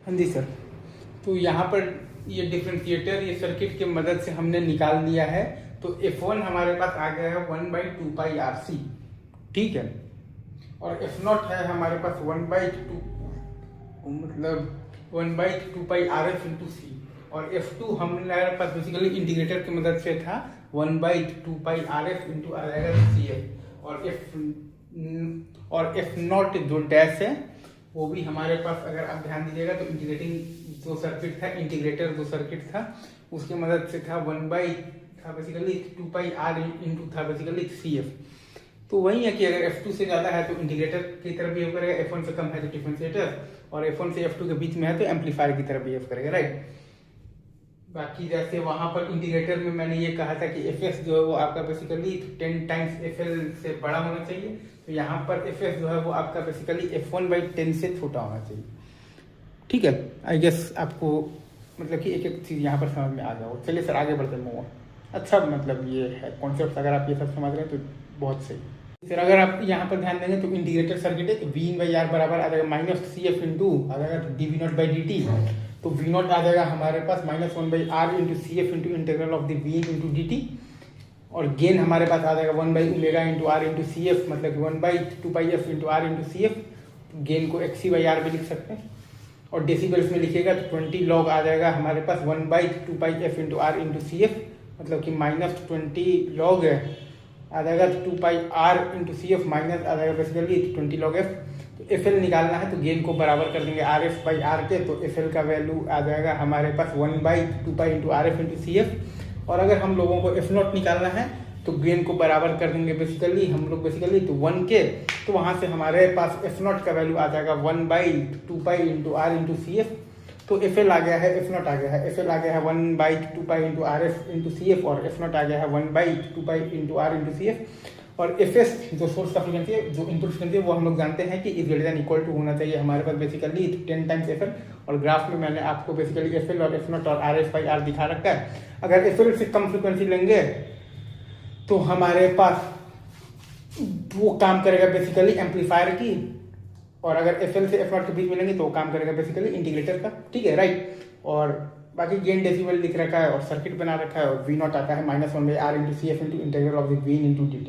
हाँ जी सर। तो यहाँ पर ये डिफ्रेंशिएटर ये सर्किट की मदद से हमने निकाल लिया है। तो F1 हमारे पास आ गया है 1/2πRC, ठीक है। और F0 है हमारे पास 1/2, मतलब 1/2πRF इंटू सी। और F2 हमारे पास बेसिकली इंटीग्रेटर की मदद से था 1/2πRF इंटू आ जाएगा सी है। और F0 जो डैश है वो भी हमारे पास, अगर आप ध्यान दीजिएगा तो इंटीग्रेटिंग जो सर्किट था, इंटीग्रेटर जो सर्किट था उसकी मदद से था 1/था बेसिकली 2πR इंटू था बेसिकली CF। तो वही है कि अगर F2 से ज्यादा है तो इंटीग्रेटर की तरफ बिहेव करेगा, F1 से कम है तो डिफरेंशिएटर, और F1 से F2 के बीच में है तो एम्पलीफायर की तरफ बिहेव करेगा, राइट। बाकी जैसे वहां पर इंटीग्रेटर में मैंने ये कहा था कि Fs जो है वो आपका बेसिकली 10 टाइम्स FL से बड़ा होना चाहिए, तो यहाँ पर Fs जो है वो आपका बेसिकली F1/10 से छोटा होना चाहिए, ठीक है। आई गेस आपको मतलब कि एक एक चीज़ यहाँ पर समझ में आ जाओ। चलिए सर आगे बढ़ते हैं। अच्छा, मतलब ये है कॉन्सेप्ट, अगर आप ये सब समझ रहे हैं तो बहुत सही। फिर अगर आप यहाँ पर ध्यान देंगे तो इंटीग्रेटर सर्किट है तो V/R बराबर आ जाएगा -CF इंटू आ जाएगा dV0/dt। तो V0 आ जाएगा हमारे पास -1/R into CF into integral of the V into dt। और गेन हमारे पास आ जाएगा 1/ω इंटू R इंटू CF, मतलब कि 1/2πF into R into CF। Gain को XC/R भी लिख सकते हैं। और डेसिबल्स में लिखिएगा तो 20 लॉग आ जाएगा हमारे पास 1/2πF into R into CF, मतलब कि -20 लॉग आ जाएगा 2πR इंटू CF माइनस आ जाएगा बेसिकली 20 log F। तो FL निकालना है तो गेन को बराबर कर देंगे RF/R के, तो FL का वैल्यू आ जाएगा हमारे पास 1/2π इंटू RF इंटू CF। और अगर हम लोगों को F0 निकालना है तो गेन को बराबर कर देंगे बेसिकली हम लोग बेसिकली तो 1 के, तो वहां से हमारे पास F0 का वैल्यू आ जाएगा 1/2π इंटू R इंटू CF। तो FL आ गया है, F0 आ गया है, FL आ गया है 1/2π इंटू RF इंटू CF, और F0 आ गया है 1/2π इंटू R इंटू CF। और FS जो सोर्स का फ्रीक्वेंसी है, जो इनपुट फ्रीक्वेंसी है, वो हम लोग जानते हैं कि is greater than equal to होना चाहिए हमारे पास बेसिकली 10 टाइम्स FL। और ग्राफ में मैंने आपको बेसिकली FL और F0 और RF/R दिखा रखा है। अगर FL से कम फ्रीक्वेंसी लेंगे तो हमारे पास वो काम करेगा बेसिकली एम्पलीफायर की, और अगर FL से F0 के बीच मिलेंगे तो वो काम करेगा बेसिकली इंटीग्रेटर का, ठीक है, राइट। और बाकी गेन डेसिबल लिख रखा है और सर्किट बना रखा है, और V0 आता है -1/R into CF into integral of the V into dt।